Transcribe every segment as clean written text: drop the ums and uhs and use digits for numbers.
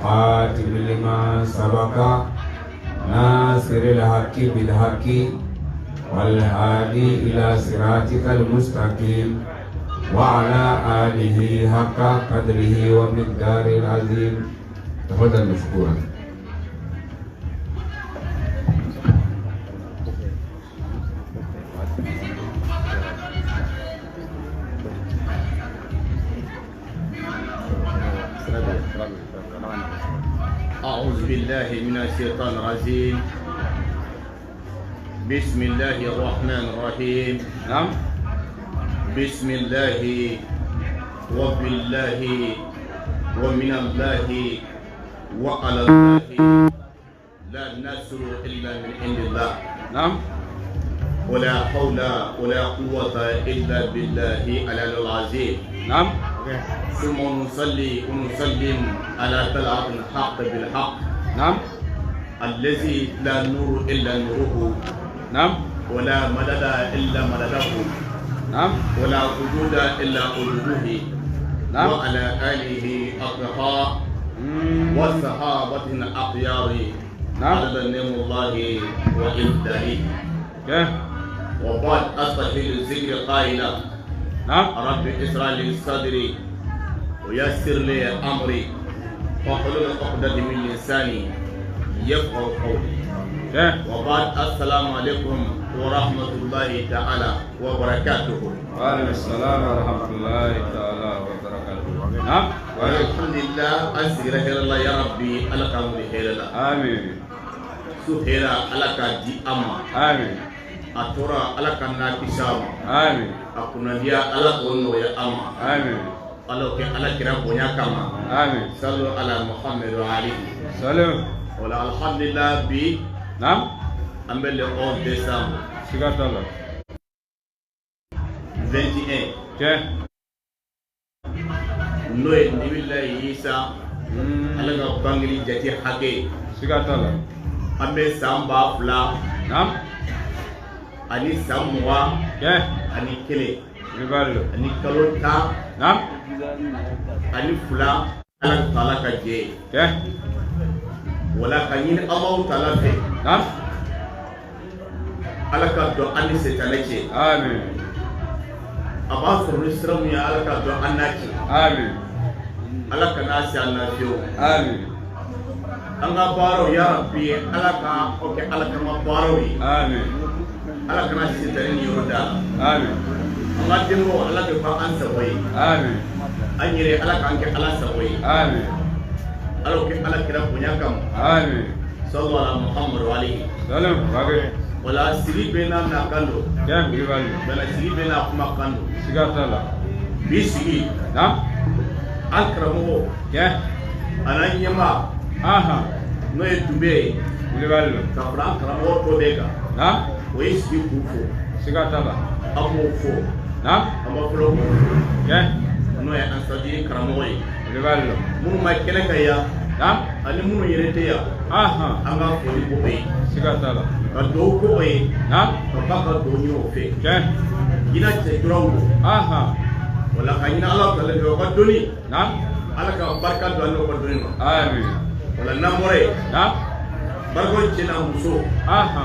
الخاتم لما سبق ناصر الحق بالحق والهادي إلى صراطك المستقيم وعلى آله حق قدره ومقدار العظيم. تفضل مشكورا. أعوذ بالله من الشيطان الرجيم. بسم الله الرحمن الرحيم. نعم. بسم الله وبالله ومن الله وعلى الله لا نصر إلا من عند الله. نعم. ولا حول ولا قوة إلا بالله العلي العظيم. نعم. ثم نصلي ونسلم على طلعة الحق بالحق. نعم. الذي لا نور إلا نوره. نعم. ولا مدد إلا مدده. نعم. ولا وجود إلا وجوده. نعم. وعلى آله الأطهار والصحابة الأخيار. نعم. على نعم الله وإمداده. وبعد أستحيل الذكر قائلا. نعم. رب اشرح لي صدري ويسر لي أمري واحلل عقدة من لساني يفقهوا قولي. وبعد السلام عليكم ورحمة الله تعالى وبركاته. وعليكم السلام ورحمة الله تعالى وبركاته. نعم. الحمد لله أسير خير الله يا ربي على كامل خير الله. آمين. سهيرا على كدي أما. آمين. أتورا على كنا كسام. آمين. أكون dia على كونو يا أما. آمين. Kalau ke ala kira punya kama. آمين. Sallu ala Muhammad wa alihi. سلام. Wala alhamdulillah bi. نعم. Ambel le 11 décembre سيقات الله. 21. Noe nibila Isa. Ala ka bangli jati hake. سيقات الله. Ambe samba fla. نعم. Ani samwa. Ani kele. ربالو. Ani kalota. نعم. Ani fula. Ala tala ka je. Wala kanyin amaw tala fe. نعم. Ala ka do ani setanake. آمين. Aba suru siramu ya ala ka do annaki. آمين. Ala ka nasi annabiyo. آمين. Anga baro ya rabbi ala ka oke ala ka ma baro yi. آمين. Ala ka nasi setani yoda. آمين. Anga dembo ala ka ba ansa boy. آمين. Anyire ala ka anke ala sa boy. آمين. Ala ke ala kira punya kam. آمين. Sallallahu ala Muhammad wa alihi. سلام. باقي. Wala siri bena na kando. ربالو. Bala siri bena kuma kando. سيقات الله. Bisigi نعم. akramo ananyama آها. no etube ربالو. kafra akramo to bega. نعم. Oisi kufo. سيقات الله. Amo fo. نعم. Amo flo. No ya ansadi kramo yi. ربالو. Mun ma kele kaya. نعم. Ani mun yerete ya. آها. Anga foli ko be. سيقات الله. Ka do ko be. نعم. Ka ba ka do nyo fe. كيف؟ Ina che drongo. آها. Wala kanyina Allah kala do ka doni. نعم. Ala ka barka do Allah ko doni. آمين. Wala namore. نعم. Barko chena muso. آها.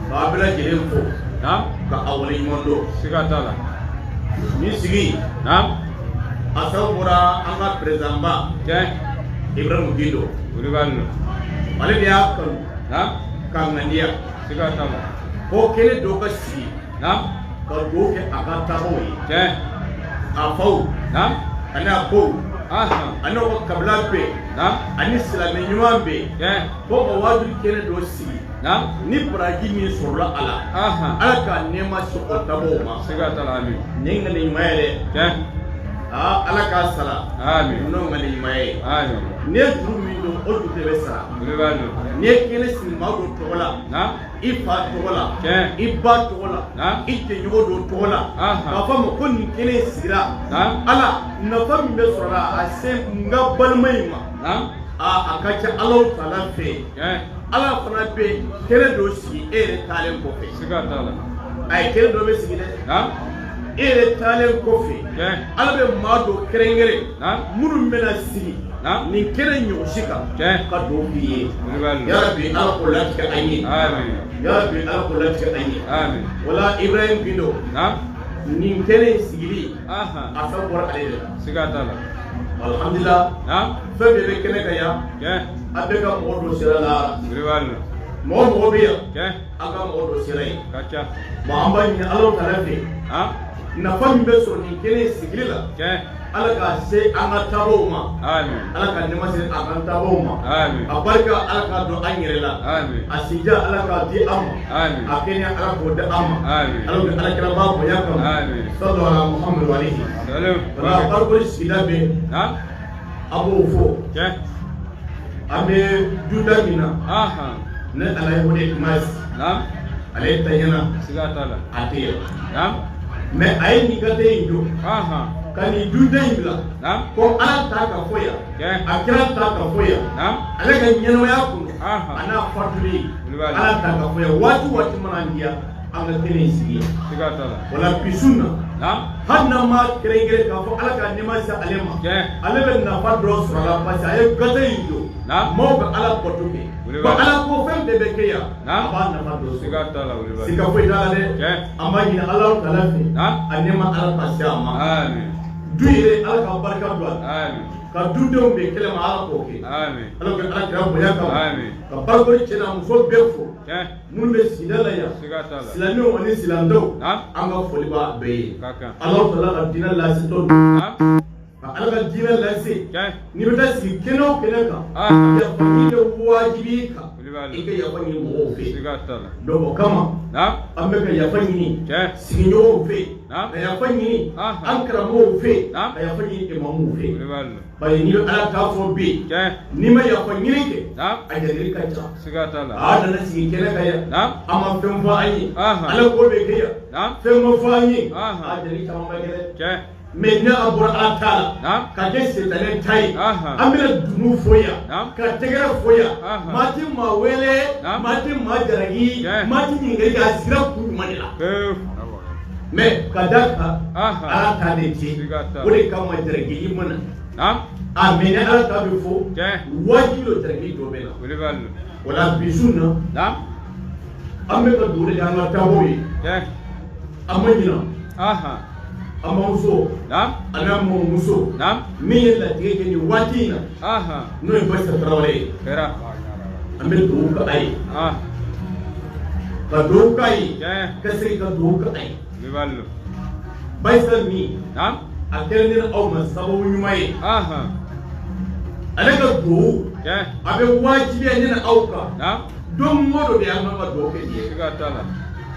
Babila jelen fo. نعم. Ka awali mondo. سيقات الله. Ni sigi. نعم. Asawura anga prezamba. كيف؟ Ibrahim Gido. ربالو. Ale dia kan نعم. kangandia. سيقات الله. Ko kele do ka sigi. نعم. Ka do ke aga taboy. كيف؟ Afau. نعم. Ana bo. آها. Ana ko kabla be. نعم. Ani silame nyuma be. كيف؟ Ko ko wadu kele do sigi. نعم. Ni braji min sorla ala. آها. Ala ka nema so ko tabo ma. سيقات الله. آمين. Ninga ni mayele. كيف؟ Ala ka sala. آمين. No ngani maye. آمين. Ne duru min do o du tebe sara. ربالو. Ne kele sin ma do tola. نعم. Ifa tola. كيف؟ Iba tola. نعم. Ite nyogo do tola. Aha. Ka fa mo ko ni kele sira. نعم. Ala na fa mi be sora a se nga balmai ma. نعم. A ka ca Allah taala fe. كيف؟ Ala fana be kele do sigi ere talen ko fe. سيقات الله. Ay kele do be sigi de. نعم. Ere talen ko fe. كيف؟ Ala be ma do kerengere. نعم. Muru mena sigi. nin kelen ɲɔgɔnsi kan ka dugawu k'i ye Wulibali. yarabi ala k'o latigɛ an ye Amin. yarabi ala k'o latigɛ an ye Amin. wala Ibrahim Gindo Naam. nin kelen sigili Aha. a fɛn bɔra ale de la Siga t'a la. alhamdulillah Naam. fɛn bɛɛ bɛ kɛnɛ kan yan Kɛ. a bɛ ka mɔgɔ don sira la Wulibali. mɔgɔ bɛ yan Kɛ. an ka mɔgɔ don sira ye Ka ca. bon an b'a ɲini ala ta'ala fɛ Naam. nafa min bɛ sɔrɔ nin kelen sigili la Kɛ. ala k'a se an ka taabolo ma Amin. ala ka nɛɛma se an ka taabolo ma Amin. a barika ala k'a dɔn an yɛrɛ la Amin. a sija ala k'a di an ma Amin. a kɛnɛya ala k'o di an ma Amin. ala bɛ alakira b'a bonya kan Amin. sallallahu ala muhammadu alayhi Salam. wala barikoli sigida bɛ Naam. a b'o fɔ Kɛ. an bɛ duda min na Aha. ne ala ye o de kuma Naam. ale taɲana Siga t'a la. a tɛ yɛlɛ Naam. mɛ a ye nin ka den in don Aha. ka nin duda in bila Naam. ko ala t'a ka fɔ yan Kɛ. a kira t'a ka fɔ yan Naam. ale ka ɲɛnamaya kun Aha. a n'a fatuli Wulibali. ala t'a ka fɔ yan waati waati mana diya an ka kelen in sigi yan Siga t'a la. wala bi sun na Naam. hali n'an ma kɛrɛnkɛrɛn k'a fɔ ala ka nɛɛma se ale ma Kɛ. ale bɛ nafa dɔ sɔrɔ a la parce que a ye gata in don Naam. maaw bɛ ala bato kɛ Wulibali. wa ala ko fɛn bɛɛ bɛ kɛ yan Naam. a b'a nafa dɔ sɔrɔ Siga t'a la. Wulibali. siga foyi t'a la dɛ Kɛ. an b'a ɲini ala ta'ala fɛ Naam. a nɛɛma ala ka se a ma Amin. du yɛrɛ ala ka barika don a la Amin. ka dudenw bɛ kɛlɛ ma ala k'o kɛ Amin. ala bɛ ala kira bonya kama Amin. ka barikoli cɛna muso bɛɛ fo Kɛ. minnu bɛ sigida la yan Siga t'a la. silamɛw ani silamɛdɔw Naam. an ka foli b'a bɛɛ ye Ka kan. ala ta'ala ka diinɛ lase tɔ don Naam. ka ala ka diinɛ lase Kɛ. n'i bɛ taa sigi kɛnɛ o kɛnɛ kan Aha. yafa ɲini bɛ wajibi i kan Wulibali. i ka yafa ɲini mɔgɔw fɛ Siga t'a la. donc o kama Naam. an bɛ ka yafa ɲini Kɛ. sigiɲɔgɔnw fɛ Naam. ka yafa ɲini Aha. an karamɔgɔw fɛ Naam. ka yafa ɲini imamuw fɛ Wulibali. bari n'i bɛ ala k'a fɔ bi Kɛ. n'i ma yafa ɲini kɛ Naam. a jatigi ka ca Siga t'a la. a nana sigi kɛnɛ kan yan Naam. an ma fɛn fɔ an ye Aha. ala ko bɛ kɛ yan Naam. fɛn ma fɔ an ye Aha. a jatigi caman ba kɛ dɛ Kɛ. mɛ ni a bɔra ala ta la Naam. ka kɛ sitanɛ ta ye Aha. an bɛna dunun fɔ yan Naam. ka tɛgɛrɛ fɔ yan Aha. maa ti maa wele Naam. maa ti maa jaragi Kɛ. maa ti ɲininkali kɛ a sira kun jumɛn de la Pewu. mɛ ka da kan Aha. ala ta de ce Siga t'a la. o de kama jaragi i mana Naam. a mɛ ni ala ta bɛ fɔ Kɛ. wajibi don jaragi dɔ bɛ na Wulibali. o la bi su na Naam. an bɛ ka dugu de kɛ an ka taabolo ye Kɛ. an ma ɲina Aha. an bamuso Naam. ani an mɔmuso Naam. min ye latigɛ kɛ nin waati in na Aha. n'o ye Bayisa Tarawele ye Kɛra. an bɛ dugawu kɛ a ye Ah. ka dugawu k'a ye Kɛ. ka segin ka dugawu kɛ a ye Wulibali. Bayisa min Naam. a kɛra ne ni aw ma sababu ɲuman ye Aha. ale ka dugawu Kɛ. a bɛ wajibiya ne ni aw kan Naam. don o don de an kan ka dugawu kɛ nin ye Siga t'a la.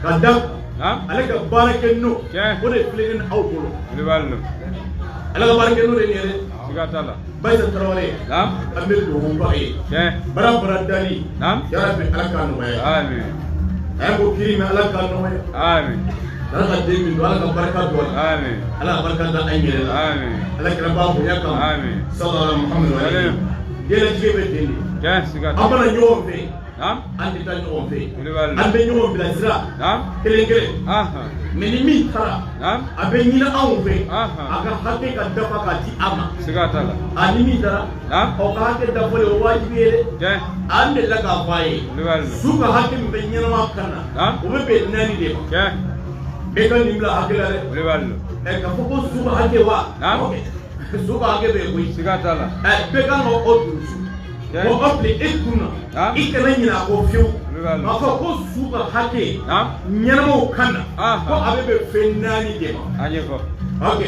ka da kan Naam. ale ka baara kɛ n'o Kɛ. o de filɛ ne ni aw bolo Wulibali. ale ka baara kɛ n'o de nin ye dɛ Siga t'a la. Bayisa Tarawele Naam. an bɛ dugawu kɛ a ye Kɛ. bara bara dali Naam. yarabi ala k'a nɔgɔya Amin. a ye ko kiri mɛn ala k'a nɔgɔya Amin. ala ka den min don ala ka barika don a la Amin. ala ka barika da an yɛrɛ la Amin. ala kɛra b'a bonya kama Amin. sallallahu alaihi muhammadu Salam. diɲɛlatigɛ bɛ ten de Kɛ. Siga an t'a la. mana ɲɔgɔn fɛ Naam. an tɛ taa ɲɔgɔn fɛ Wulibali. an bɛ ɲɔgɔn bilasira Naam. kelen kelen Aha. mɛ ni min taara Naam. a bɛ ɲini anw fɛ Aha. a ka hakɛ ka dafa k'a di a ma Siga t'a la. a ni min taara Naam. o ka hakɛ dafalen o wajibi ye dɛ Kɛ. an delila k'a fɔ a ye Wulibali. su ka hakɛ min bɛ ɲɛnama kan na Naam. o bɛ bɛn naani de ma Kɛ. bɛɛ ka nin bila hakɛ la dɛ Wulibali. k'a fɔ ko su ka hakɛ wa Naam. ok. su ka hakɛ bɛ yen koyi Siga t'a la. bɛɛ kan ka o dun su Kɛ. o ɔbili e kun na Naam. i kana ɲinɛ a kɔ fiyewu Wulibali. k'a fɔ ko su ka hakɛ Naam. ɲɛnamaw kan na Aha. ko a bɛ bɛn fɛn naani de ma An ɲɛfɔ. ok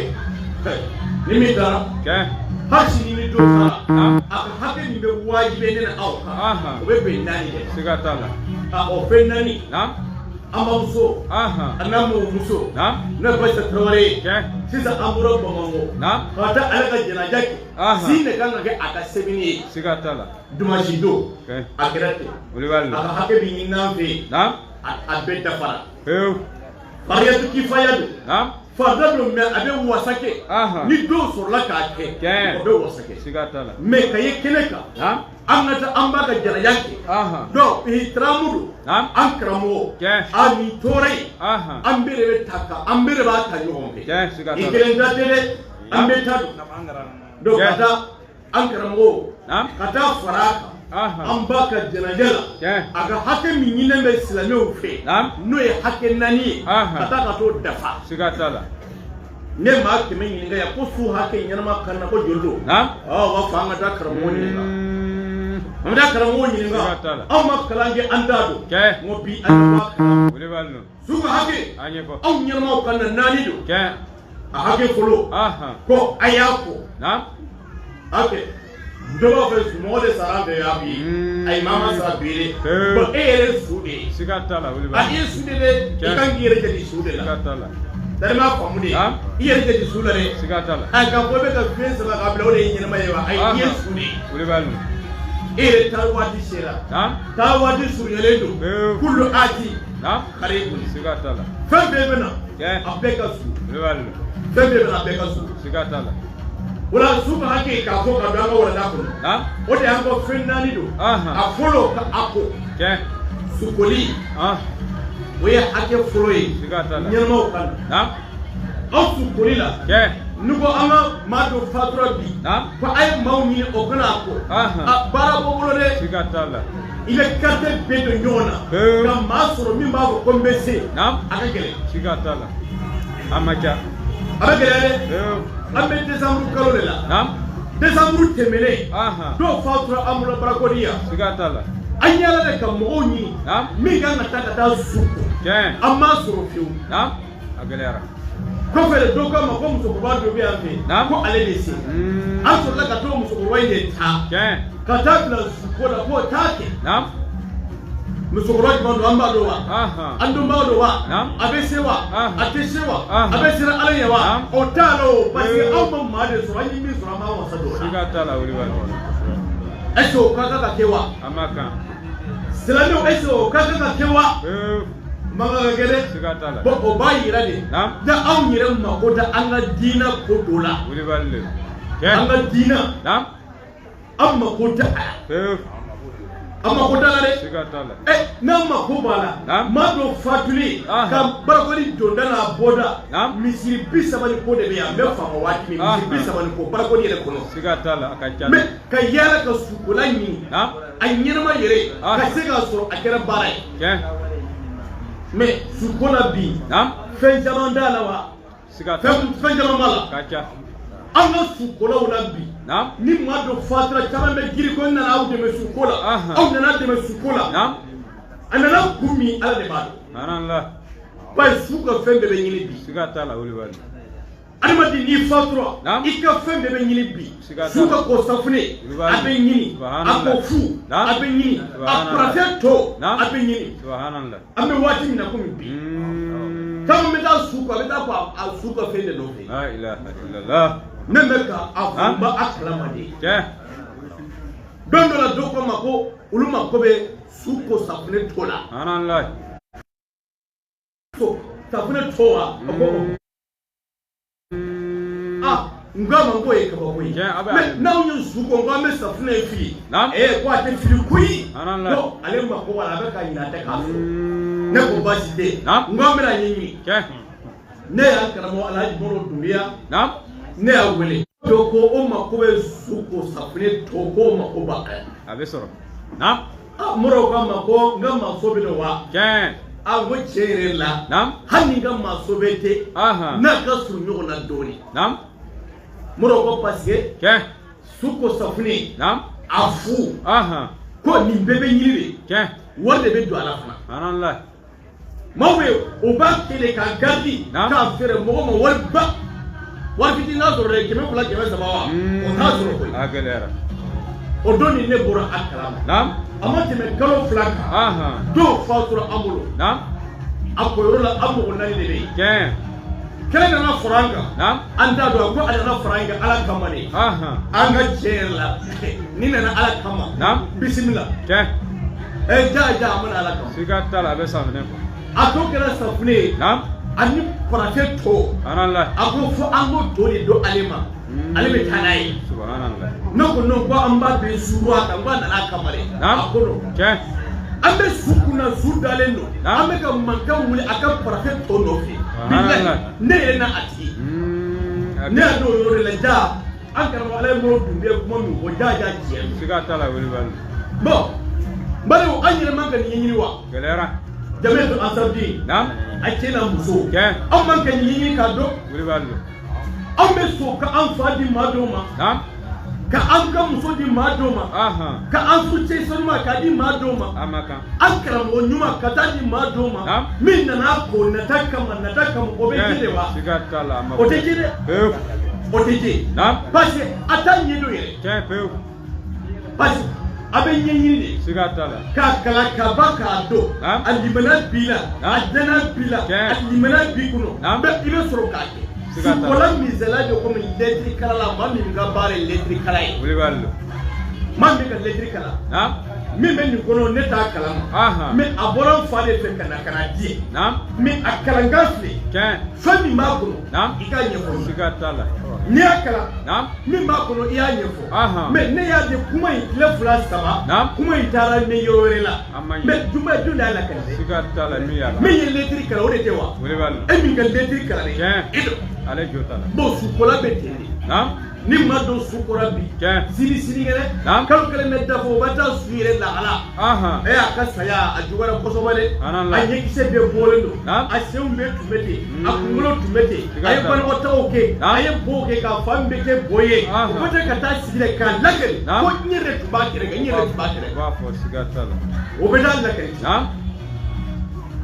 ni min taara Kɛ. hali sini ni dɔ taara Naam. a ka hakɛ min bɛ wajibi ne na aw kan Aha. o bɛ bɛn naani de ma Siga t'a la. o fɛn naani Naam. an bamuso Aha. a n'a mɔmuso Naam. n'o ye Bayisa Tarawele ye Kɛ. sisan an bɔra Bamakɔ Naam. ka taa ale ka jɛnajɛ kɛ Aha. sin de kan ka kɛ a ka sɛbɛnni ye Siga t'a la. dimanche don Kɛ. a kɛra ten Wulibali. a ka hakɛ bɛ ɲini an fɛ yen Naam. a bɛɛ dafara Pewu. fariyatu kifaya don Naam. farida don mɛ a bɛ wasa kɛ Aha. ni dɔw sɔrɔla k'a kɛ Kɛ. o bɛ wasa kɛ Siga t'a la. mɛ ka ye kɛnɛ kan Naam. an ka taa an b'a ka jɛnajɛ kɛ Aha. donc ihitiramu don Naam. an karamɔgɔ Kɛ. a nin tɔɔrɔ ye Aha. an bɛɛ de bɛ ta kan an bɛɛ de b'a ta ɲɔgɔn fɛ Kɛ. Siga i t'a la. kelen ta tɛ dɛ an bɛ ta don donc Kɛ. ka taa an karamɔgɔ Naam. ka taa fara a kan Aha. an ba ka jɛnajɛ la Tiɲɛ. a ka hakɛ min ɲininen bɛ silamɛw fɛ Naam. n'o ye hakɛ 4 ye Aha. ka taa ka t'o dafa Siga t'a la. ne maa 100 ɲininka yan ko su hakɛ ɲɛnama kan na ko joli don Naam. ɔ b'a fɔ an ka taa karamɔgɔ ɲininka an bɛ taa karamɔgɔ ɲininka Siga t'a la. anw ma kalan kɛ an t'a dɔn Tiɲɛ. n ko bi an bɛ bɔ a kalama Wuli b'a dɔn. su ka hakɛ An ɲɛfɔ. anw ɲɛnamaw kan na 4 don Tiɲɛ. a hakɛ fɔlɔ Aha. ko a y'a fɔ Naam. hakɛ dɔ b'a fɛ mɔgɔ de sara bɛɛ y'a bi a ye maa ma sara biire bon e yɛrɛ su de ye Siga t'a la. Wuli b'a a dɔn. ye su de dɛ i kan k'i yɛrɛ jate su de Siga la t'a la. dari m'a faamu de Naam. i yɛrɛ jate su la dɛ Siga t'a la. a ka fɔ i bɛ ka fiɲɛ sama k'a bila o de ye ɲɛnama ye wa ayi i ye su de ye Wuli b'a dɔn. e yɛrɛ taa waati sera Naam. taa waati surunyalen don kulu aati Naam. kare i kun Siga t'a la. fɛn bɛɛ bɛ na Tiɲɛ. a bɛɛ ka su Wuli b'a dɔn. fɛn bɛɛ bɛ na a bɛɛ ka su Siga t'a la. o la su ka hakɛ k'a fɔ ka don an ka walanda kɔnɔ Naam. o de y'an ka fɛn 4 don Aha. a fɔlɔ ka a ko Tiɲɛ. sukoli Ah. o ye hakɛ fɔlɔ ye Siga t'a la. ɲɛnamaw kan Naam. aw sukoli la Tiɲɛ. ni ko an ka maa dɔ fatura bi Naam. ko a ye maaw ɲini o kana a ko Aha. a baara bɔ bolo dɛ Siga t'a la. i bɛ carte bɛɛ don ɲɔgɔn na ka maa sɔrɔ min b'a fɔ ko n bɛ se Naam. a ka gɛlɛn Siga t'a la. A ma ca. a bɛ gɛlɛn dɛ an bɛ décembre kalo de la Naam. décembre tɛmɛnen Aha. dɔw fatura an bolo barakɔdi yan Siga t'a la. an yala de ka mɔgɔw ɲini Naam. min kan ka taa ka taa su ko Tiɲɛ. an m'a sɔrɔ fiyewu Naam. A gɛlɛyara. kɔfɛ de dɔw k'a ma ko musokɔrɔba dɔ bɛ yan fɛ Naam. ko ale de se an sɔrɔla ka t'o musokɔrɔba in de ta Tiɲɛ. ka taa bila suko la k'o t'a kɛ Naam. musokɔrɔba jumɛn don an b'a dɔn wa Aha. an dun b'a dɔn wa Naam. a bɛ se wa Ah. a tɛ se wa Ah. a bɛ siran ala ɲɛ wa Naam. o t'a la o parce que aw ma maa de sɔrɔ an ye min sɔrɔ an b'a wasa don o la Siga t'a la. Wuli b'a dɔn. est ce que o ka kan ka kɛ wa A ma kan. silamɛw est ce que o ka kan ka kɛ wa man kan ka kɛ dɛ Siga t'a la. bon o b'a yira de Naam. da anw yɛrɛ mako da an ka diinɛ ko dɔ la Wuli b'a dɔn. an Tiɲɛ. ka diinɛ Naam. an mako da a la an mako da la dɛ Siga t'a la. n'an mako b'a la Naam. maa dɔ fatuli Aha. ka barakɔli donda n'a bɔda Naam. misiri 30 ko de bɛ yan n bɛ faama waati min Aha. misiri 30 ko barakɔli yɛrɛ kɔnɔ Siga t'a la. A ka ca. mais ka yaala ka sukola ɲini Naam. a ɲɛnama yɛrɛ Aha. ka se k'a sɔrɔ a kɛra baara ye Tiɲɛ. mais sukola bi Naam. fɛn caman t'a la wa Siga t'a la. fɛn caman b'a la Ka ca. an ka sukolaw la bi Naam. ni maa dɔ fatura caman bɛ giri ko n nana aw dɛmɛ suko la Aha. aw nana dɛmɛ suko la Naam. a nana kun min ala de b'a dɔn Subhanallah. bari su ka fɛn bɛɛ bɛ ɲini bi Siga t'a la. Wuli b'a dɔn. adamaden n'i fatura Naam. i ka fɛn bɛɛ bɛ ɲini bi Siga t'a su la. ka ko safunɛ a bɛ ɲini a Subhanallah. ko fu Naam. a bɛ ɲini a Subhanallah. kurafɛ to Naam. a bɛ ɲini Subhanallah. an bɛ waati min na komi bi caman bɛ taa su kɔ a bɛ taa fɔ a su ka fɛn de nɔfɛ La ilaha illallah. ne bɛ ka a funba a kalama de Tiɲɛ. don dɔ la dɔw ko ma ko olu mako bɛ su ko safunɛ to la Subhanallah. so safunɛ to wa a ko n ko a ma ko ye kabako ye Tiɲɛ, a bɛ mais n'aw ye su ko n ko an bɛ safunɛ in fili Naam. ko a tɛ fili koyi Subhanallah. ko ale mako b'a la a bɛ ka ɲinɛ a tɛ k'a sɔrɔ ne ko baasi tɛ yen Naam. n ko an bɛna ɲɛɲini Tiɲɛ. ne y'a karamɔgɔ Alhaji Modibo Dunbiya Naam. ne y'a wele dɔ ko o mako bɛ su ko safunɛ to k'o mako b'a la A bɛ sɔrɔ. Naam. Modibo k'a ma ko n ka maaso bɛ na wa Tiɲɛ. a ko tiɲɛ yɛrɛ la Naam. hali ni n ka maaso bɛ ten Aha. n'a ka surun ɲɔgɔn na dɔɔnin Naam. Modibo ko parce que Tiɲɛ. su ko safunɛ Naam. a fu Aha. ko nin bɛɛ bɛ ɲini de Tiɲɛ. wari de bɛ don a la fana Subhanallah. maaw bɛ o b'a kele ka garidi Naam. k'a feere mɔgɔ ma wari ba wari fitinin n'a sɔrɔ dɛ 200 230 wa o t'a sɔrɔ koyi A gɛlɛyara. o don ni ne bɔra a kalama Naam. a ma tɛmɛ kalo 2 kan Aha. dɔw fatura an bolo Naam. a koyɔrɔ la an mɔgɔ 4 de bɛ yen Tiɲɛ. kɛlɛ nana fara an kan Naam. an t'a dɔn ko a nana fara an kan ala kama de Aha. an ka tiɲɛ yɛrɛ la ni nana ala kama Naam. bisimila Tiɲɛ. ja a mana ala kama Siga t'a la. A bɛ safunɛ kɔ. a to kɛra safunɛ ye Naam. ani farafin to Subhanallah. a ko fo an k'o to de don ale ma ale bɛ taa n'a ye Subhanallah. ne ko non ko an b'a bɛn suru a kan ko a nana a kama de Naam. a ko non Tiɲɛ. an bɛ su kunna su dalen don Naam. an bɛ ka mankan wuli a ka farafin to nɔfɛ Subhanallah. ne yɛrɛ na a tigi A ne y'a dɔn o yɔrɔ de la ja an karamɔgɔ ala ye mɔgɔ dun bɛ kuma min o jaa tiɲɛ. siga t'a la wuli bali. bon baliw an yɛrɛ man ka nin ɲɛɲini wa. gɛlɛyara. Jamaica Ansarudeen. naam. a cɛ n'a muso. kɛ. anw man ka nin ɲɛɲini k'a dɔn. wuli bali. anw bɛ sɔn ka an fa di maa dɔw ma. naam. ka an ka muso di maa dɔw ma. ka an su cɛ sanuma k'a di maa dɔw ma. a ma kan. an karamɔgɔ ɲuman ka taa di maa dɔw ma. naam. min nana ko nata kama o bɛ ji de wa. siga t'a la a ma. o tɛ ji dɛ. pewu. o tɛ ji. naam. parce que a t'a ɲɛdɔn yɛrɛ. kɛ pewu. parce que a bɛ ɲɛɲini de. siga t'a la. k'a kalan k'a ban k'a dɔn. naam. a limana b'i la. naam. a danaya b'i la. Tiɲɛ. a limana b'i kɔnɔ. naam. i bɛ sɔrɔ k'a kɛ. Siga t'a la. sukola misaliya de komi lɛtiri kala la maa min ka baara ye lɛtiri kala ye. wuli bali. maa min ka lɛtiri kala. naam. min bɛ nin kɔnɔ ne t'a kalama. mais a bɔra n fa de fɛ ka na di ye. naam. mais a kalankan filɛ. kɛ. fɛn min b'a kɔnɔ. naam. i k'a ɲɛfɔ. siga t'a la. n'i y'a kalan. naam. min b'a kɔnɔ i y'a ɲɛfɔ. Ahan. mais ne y'a di kuma in tile fila saba. naam. kuma in taara ne yɔrɔ wɛrɛ la. a ma ɲi. mais juma jɔn de y'a lakale. siga t'a la min y'a la. min ye lɛtiri kalan o de tɛ wa. wuli bali. e min ka lɛtiri kalan de. Tiɲɛ. i dɔn. ale jo t'a la. bon sukola bɛ ten de. naam. ni ma dɔn su kɔrɔ bi. Tiɲɛ. sini kɛnɛ. Naam. kalo kelen bɛ dafa o bɛ taa su yɛrɛ lahala. ahan. a ka saya a juguyara kosɛbɛ dɛ. Anan la. a ɲɛkisɛ bɛɛ bɔlen don. Naam. a senw bɛɛ tun bɛ ten. a kunkolo tun bɛ ten. Siga a ye t'a la. banakɔtagaw kɛ. Naam. a ye bow kɛ k'a fa min bɛ kɛ bo ye. Ahan. o bɛ tɛ ka taa sigi dɛ k'a lakari. Naam. ko n yɛrɛ tun b'a kɛrɛfɛ n yɛrɛ tun b'a u kɛrɛfɛ. b'a fɔ siga t'a la. o bɛ taa lakari. naam.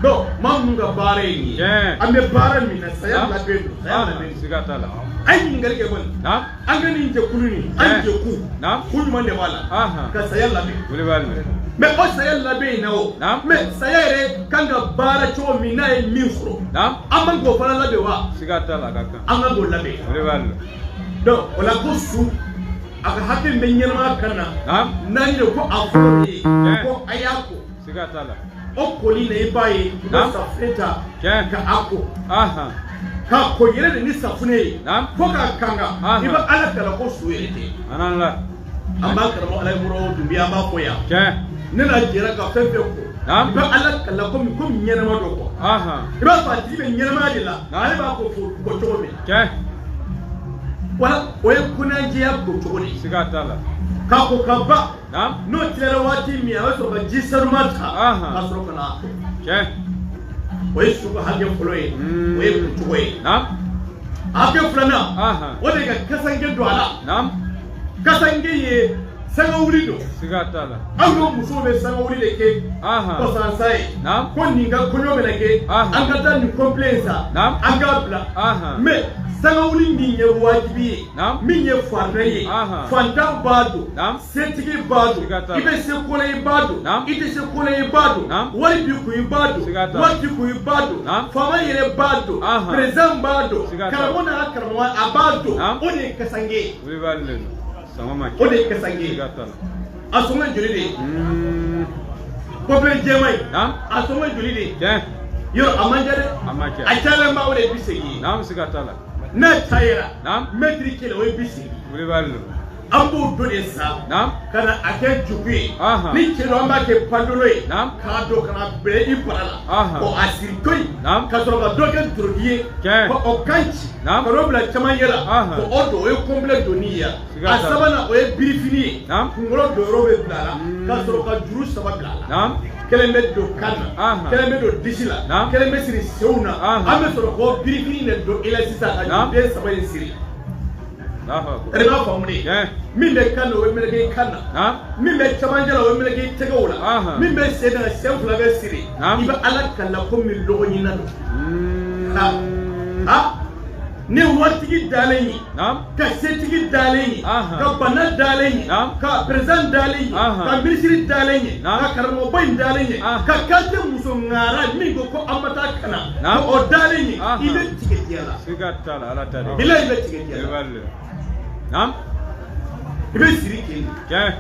donc maa minnu ka baara ye nin ye. Tiɲɛ. an bɛ baara min na saya Naam. labɛn don. saya ahan. labɛn don. siga t'a la. a ye ɲininkali kɛ kɔni. naam. an ka nin jɛkulu nin an jɛkulu. Naam. ko ɲuman de b'a la. Ahan. ka saya labɛn. wuli bali. mais o saya labɛn in na o. Naam. mais saya yɛrɛ kan ka baara cogo min n'a ye min sɔrɔ. naam. an man k'o fana labɛn wa. siga t'a la a ka kan. an kan k'o labɛn. wuli bali. donc o la ko su a ka hakɛ bɛ ɲɛnamaya kan na. naam. naani de ko a fɔlɔ de ye. Tiɲɛ. ko a y'a ko. siga t'a la. o koli na i b'a ye. i bɛ Naam. safunɛ ta. Tiɲɛ. ka a ko. ahan. k'a ko yɛrɛ de ni safunɛ ye. Naam. fo k'a kanga. Ahan. i bɛ ala kala ko su yɛrɛ tɛ. anan la. an b'a karamɔgɔ ala ye mɔrɔ dunbi an b'a fɔ yan. kɛ. ne n'a jɛra ka fɛn fɛn ko. Naam. i bɛ ala kala komi ɲɛnama dɔ kɔ. ahan. i b'a fɔ a tigi bɛ ɲɛnamaya de la. Naam. ale b'a ko cogo min. kɛ. wala o ye kunnajɛya ko cogo de ye. siga t'a la. k'a ko ka ban. naam. n'o tilara waati min a bɛ sɔrɔ ka ji sanuma ta. Ahan. ka sɔrɔ ka na a ko. kɛ. o ye su ka hakɛ fɔlɔ ye. o ye kun cogo ye. naam. hakɛ filanan. ahan. o de ka kasange don a la. naam. kasange ye sanga wuli don. siga t'a la. aw n'o musow bɛ sanga wuli de kɛ. ahan. kɔsansa ye. naam. ko nin ka kɔɲɔ bɛna kɛ. Ahan. an ka taa nin complet san. Naam. an k'a bila. ahan. mais sanga wuli min ye wajibi ye. Naam. min ye farida ye. Ahan. fantan b'a don. Naam. setigi b'a don. Siga t'a la. i bɛ se ko la i b'a don. Naam. i tɛ se ko la i b'a don. Naam. wari b'i kun i b'a don. Siga t'a la. wari t'i kun i b'a don. Naam. faama yɛrɛ b'a don. Ahan. président b'a don. Siga t'a la. karamɔgɔ n'a karamɔgɔ a b'a don. Naam. o de ye kasange ye. wuli bali le don. sɔngɔ ma o de kɛ. ye kasange ye. siga t'a la. a sɔngɔ joli de ye. complet jɛman ye. naam. a sɔngɔ joli de ye. kɛ. yɔrɔ a man ca dɛ. a ma kɛ. a cayalen ba o de ye 80 ye. naam. siga t'a la. n'a cayara. Naam. mɛtiri kelen o ye 80. wuli bali le. an b'o dɔ de san. naam. ka na a kɛ jugu ye. Ahan. ni cɛ don an b'a kɛ pandolo ye. Naam. k'a don ka na bɛrɛ i bara la. Ahan. ko a siri to yen. Naam. ka sɔrɔ ka dɔ kɛ doroki ye. Kɛ. ko o kan ci. Naam. ka n'o bila camancɛ la. Ahan. ko o don o ye complet donni ye yan. Siga a t'a la. sabanan o ye birifini ye. Naam. kunkolo don yɔrɔ bɛ bila a la. ka sɔrɔ ka juru 3 bila a la. naam. kelen bɛ don kan na. Ahan. kelen bɛ don disi la. Naam. kelen bɛ siri senw na. Ahan. an bɛ sɔrɔ k'o birifini de don i la sisan ka Naam. juruden 3 in siri. Allahu akbar. ɛri b'a faamu de. Tiɲɛ. min bɛ kan na o bɛ meleke i kan na. naam. min bɛ camancɛ la o bɛ meleke i tɛgɛw la. Ahan. min bɛ sen na sen 2 bɛ siri. Naam. i bɛ ala kala komi lɔgɔ ɲinan don. Mm. ni waritigi dalen ye. naam. ka setigi dalen ye. Ahan. ka bana dalen ye. Naam. ka président dalen ye. Ahan. ka minisiri dalen ye. Naam. ka karamɔgɔba in dalen ye. Ahan. ka kante muso ŋaara min ko ko an ma taa kana. Naam. ko o dalen ye. Ahan. i bɛ tigɛ diɲɛ la. siga t'a la ala ta de. bilahi i bɛ tigɛ diɲɛ wuli la. bali le. naam. i bɛ siri kɛ. kɛ.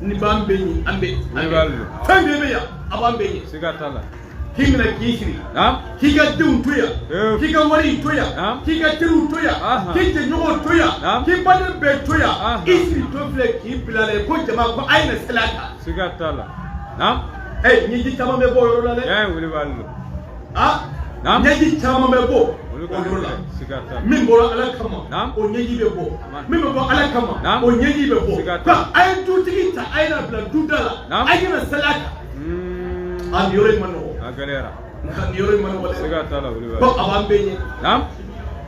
ni b'an bɛ yen an bɛ. wuli bali le. fɛn bɛɛ bɛ yan a b'an bɛ yen. siga t'a la. k'i minɛ k'i siri. naam. k'i ka denw to yan. k'i ka wari to yan. Naam. k'i ka teriw to yan. Ahan. k'i jɛɲɔgɔnw to yan. Naam. k'i baden bɛɛ to yan. Ahan. i siri to filɛ k'i bila la ye ko jama ko a ye na seli a kan. siga t'a la. naam. ɲɛji caman bɛ bɔ o yɔrɔ la dɛ. kɛ wuli bali le. Naam. ɲɛji caman bɛ bɔ o Olu ka yɔrɔ la siga t'a la. min bɔra ala kama Naam. o ɲɛji bɛ bɔ Naam. min bɛ bɔ ala kama Naam. o ɲɛji bɛ bɔ Siga t'a ka la. a ye dutigi ta a ye na bila duda la Naam. a ye na sali a kan a nin yɔrɔ in ma nɔgɔ A gɛlɛyara. nka nin yɔrɔ in ma nɔgɔ dɛ Siga t'a la olu ko b'a. a b'an bɛɛ ɲɛ Naam.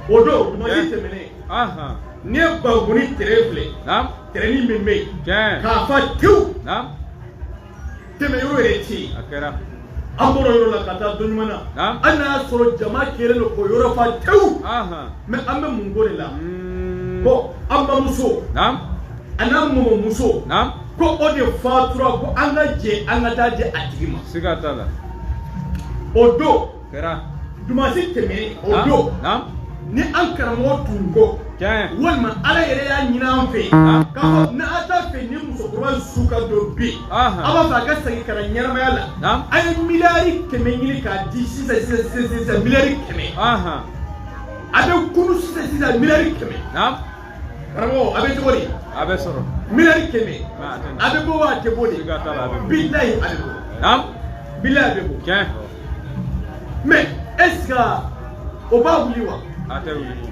o don dimanche tɛmɛnen Aha. n'i ye bagoni tɛrɛ filɛ Naam. tɛrɛnin min bɛ yen Tiɲɛ. k'a fa tewu Naam. tɛmɛ yɔrɔ yɛrɛ tɛ yen A kɛra. an bɔra yɔrɔ la ka taa dɔ ɲuman na Naam. hali n'a y'a sɔrɔ jama kɛlen don k'o yɔrɔ fa tewu Aha. mɛ an bɛ mun ko de la Mm. ko an bamuso Naam. a n'a mɔmɔmuso Naam. ko o de fatura ko an ka jɛ an ka taa di a tigi ma Siga t'a la. o don Kɛra. dimanche tɛmɛnen o Naam. don Naam. ni an karamɔgɔ tun ko Tiɲɛ. walima ala yɛrɛ y'a ɲini an fɛ Naam. k'a fɔ ni a t'a fɛ ni musokɔrɔba su ka don bi Aha. a b'a fɛ a ka segin ka na ɲɛnamaya la Naam. a ye miliyari 100 ɲini k'a di sisan miliyari 100 Aha. a bɛ kunu sisan miliyari 100 Naam. karamɔgɔ a bɛ cogo di A bɛ sɔrɔ. miliyari 100 Ma a tɛ a bɛ bɔ wa a tɛ bɔ de Siga t'a la a bɛ bɔ. bilayi a bɛ bɔ Naam. bilayi a bɛ bɔ Tiɲɛ. mɛ est ce que o b'a wuli wa A tɛ wuli.